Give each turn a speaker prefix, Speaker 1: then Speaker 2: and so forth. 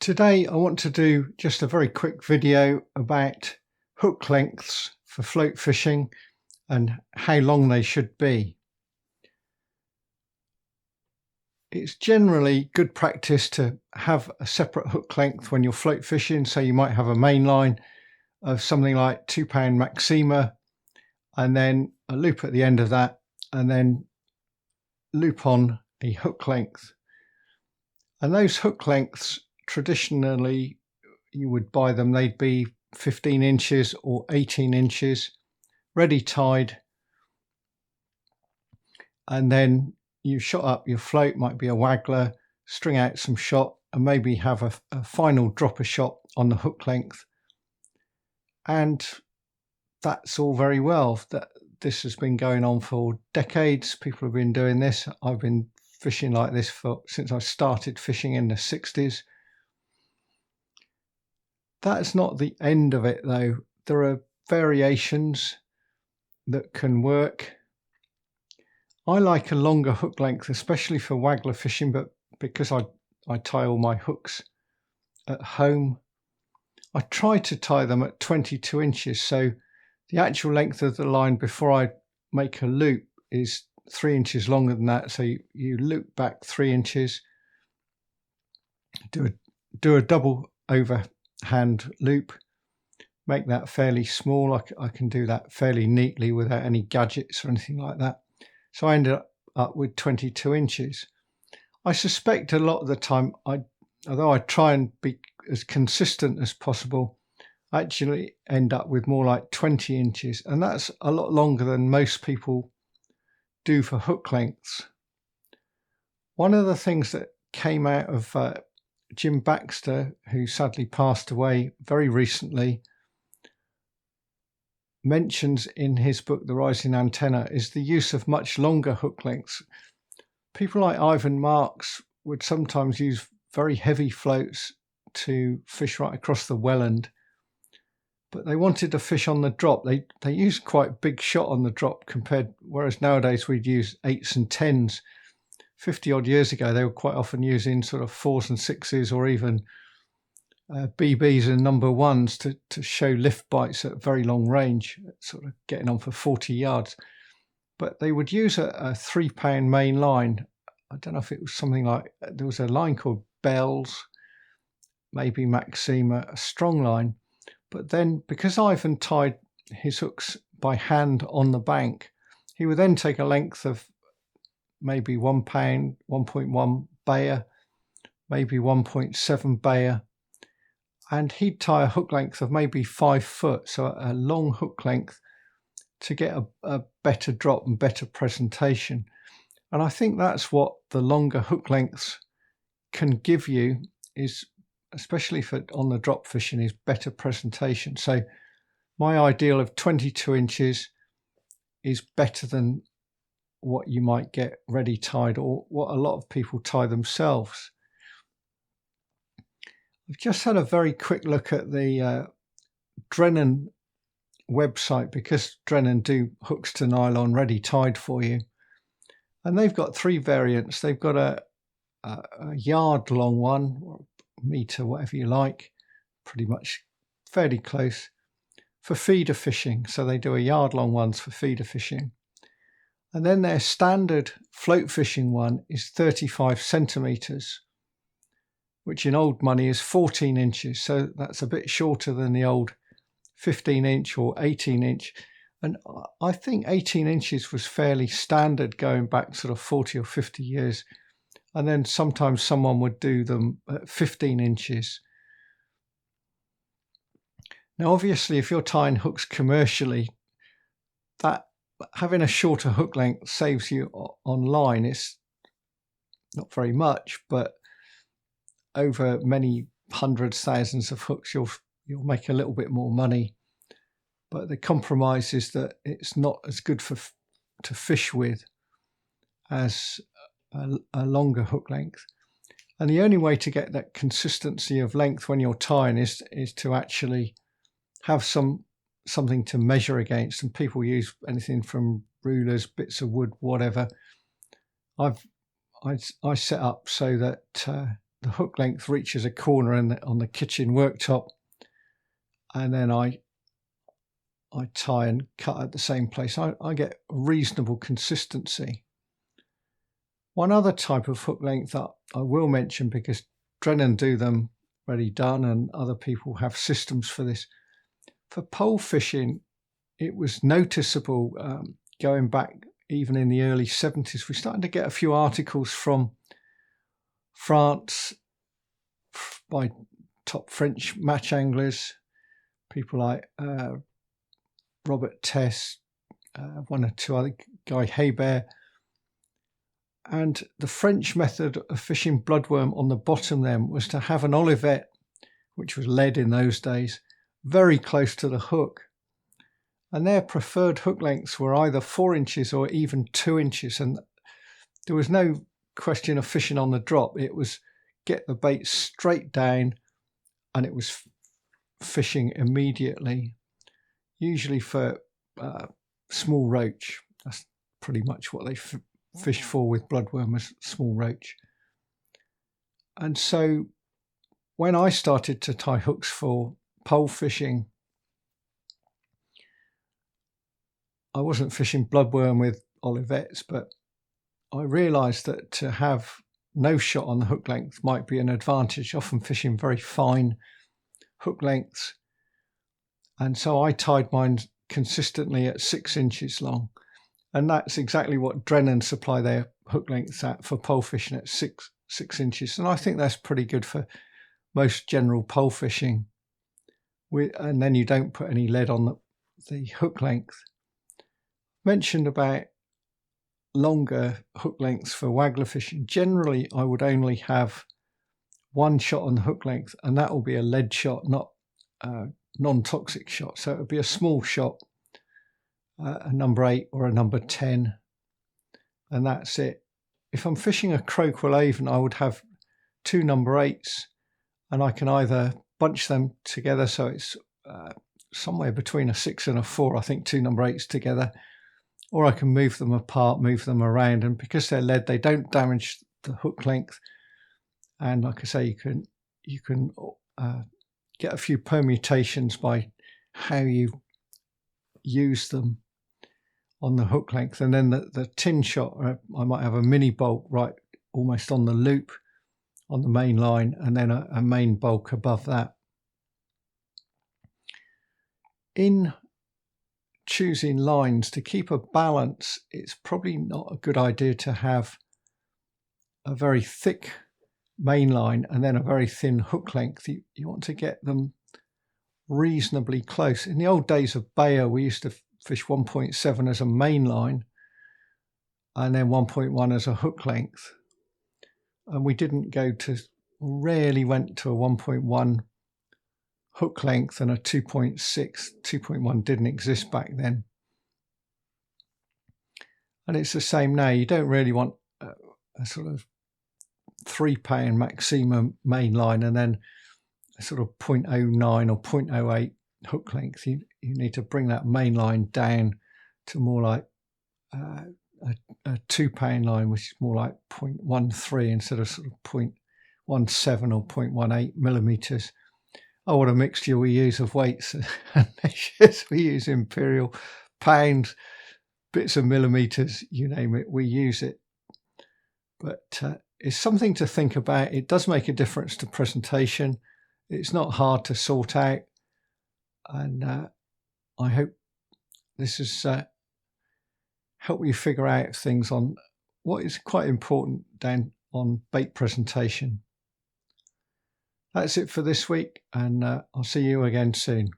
Speaker 1: Today I want to do just a very quick video about hook lengths for float fishing and how long they should be. It's generally good practice to have a separate hook length when you're float fishing, so you might have a main line of something like 2 pound Maxima and then a loop at the end of that, and then loop on a hook length. And those hook lengths, traditionally you would buy them, they'd be 15 inches or 18 inches ready tied, and then you shot up your float, might be a waggler, string out some shot and maybe have a final dropper shot on the hook length, and that's all very well. This has been going on for decades. People have been doing this. I've been fishing like this since I started fishing in the 60s. That's not the end of it though. There are variations that can work. I like a longer hook length, especially for waggler fishing, but because I tie all my hooks at home, I try to tie them at 22 inches. So the actual length of the line before I make a loop is 3 inches longer than that. So you loop back 3 inches, do a double overhand loop, make that fairly small. I can do that fairly neatly without any gadgets or anything like that. So I ended up with 22 inches. I suspect a lot of the time, although I try and be as consistent as possible, I actually end up with more like 20 inches. And that's a lot longer than most people do for hook lengths. One of the things that came out of Jim Baxter, who sadly passed away very recently, mentions in his book The Rising Antenna is the use of much longer hook lengths. People like Ivan Marks would sometimes use very heavy floats to fish right across the Welland, but they wanted to fish on the drop. They used quite big shot on the drop whereas nowadays we'd use 8s and 10s. 50 odd years ago they were quite often using sort of 4s and 6s or even BBs and number 1s to show lift bites at very long range, sort of getting on for 40 yards. But they would use a 3 pound main line. I don't know if it was something like, there was a line called Bell's, maybe Maxima, a strong line. But then because Ivan tied his hooks by hand on the bank, he would then take a length of maybe 1 pound, 1.1 Bayer, maybe 1.7 Bayer, and he'd tie a hook length of maybe 5 foot, so a long hook length to get a better drop and better presentation. And I think that's what the longer hook lengths can give you, is especially for on the drop fishing, is better presentation. So my ideal of 22 inches is better than what you might get ready tied or what a lot of people tie themselves. I've just had a very quick look at the DREN website, because DREN do hooks to nylon ready tied for you, and they've got 3 variants. They've got a yard long one, or meter, whatever you like, pretty much fairly close, for feeder fishing. So they do a yard long ones for feeder fishing, and then their standard float fishing one is 35 centimeters, which in old money is 14 inches. So that's a bit shorter than the old 15 inch or 18 inch. And I think 18 inches was fairly standard going back sort of 40 or 50 years. And then sometimes someone would do them at 15 inches. Now, obviously, if you're tying hooks commercially, that having a shorter hook length saves you on line. It's not very much, but over many hundreds, thousands of hooks, you'll make a little bit more money. But the compromise is that it's not as good to fish with as a longer hook length. And the only way to get that consistency of length when you're tying is to actually have something to measure against. And people use anything from rulers, bits of wood, whatever. I set up so that the hook length reaches a corner on the kitchen worktop, and then I tie and cut at the same place. I get reasonable consistency. One other type of hook length that I will mention, because DREN do them ready done and other people have systems for this. For pole fishing, it was noticeable going back even in the early 70s. We're starting to get a few articles from France by top French match anglers, people like Robert Tess, one or two other, Guy Hebert. And the French method of fishing bloodworm on the bottom then was to have an olivet, which was lead in those days, very close to the hook. And their preferred hook lengths were either 4 inches or even 2 inches. And there was no question of fishing on the drop. It was get the bait straight down, and it was fishing immediately, usually for small roach. That's pretty much what they fished for with bloodworm, was small roach. And so when I started to tie hooks for pole fishing, I wasn't fishing bloodworm with olivets, but I realized that to have no shot on the hook length might be an advantage, often fishing very fine hook lengths. And so I tied mine consistently at 6 inches long. And that's exactly what DREN supply their hook lengths at for pole fishing, at six inches. And I think that's pretty good for most general pole fishing. And then you don't put any lead on the hook length. Mentioned about longer hook lengths for waggler fishing. Generally, I would only have one shot on the hook length, and that will be a lead shot, not a non-toxic shot. So it would be a small shot, a number 8 or a number 10, and that's it. If I'm fishing a croakwell avon, I would have 2 number 8s, and I can either bunch them together, so it's somewhere between a 6 and a 4, I think, 2 number 8s together, or I can move them apart, move them around, and because they're lead, they don't damage the hook length. And like I say, you can get a few permutations by how you use them on the hook length. And then the tin shot, I might have a mini bulk right almost on the loop on the main line, and then a main bulk above that. In choosing lines, to keep a balance, it's probably not a good idea to have a very thick main line and then a very thin hook length. You want to get them reasonably close. In the old days of Bayer, we used to fish 1.7 as a main line and then 1.1 as a hook length, and we rarely went to a 1.1 hook length and a 2.6. 2.1 didn't exist back then, and it's the same now. You don't really want a sort of 3-pound maximum main line and then a sort of 0.09 or 0.08 hook length. You need to bring that main line down to more like a 2-pound line, which is more like 0.13 instead of sort of 0.17 or 0.18 millimeters. Oh, what a mixture we use of weights and measures. We use imperial, pounds, bits of millimeters, you name it, we use it. But it's something to think about. It does make a difference to presentation. It's not hard to sort out. And I hope this has helped you figure out things on what is quite important down on bait presentation. That's it for this week, and I'll see you again soon.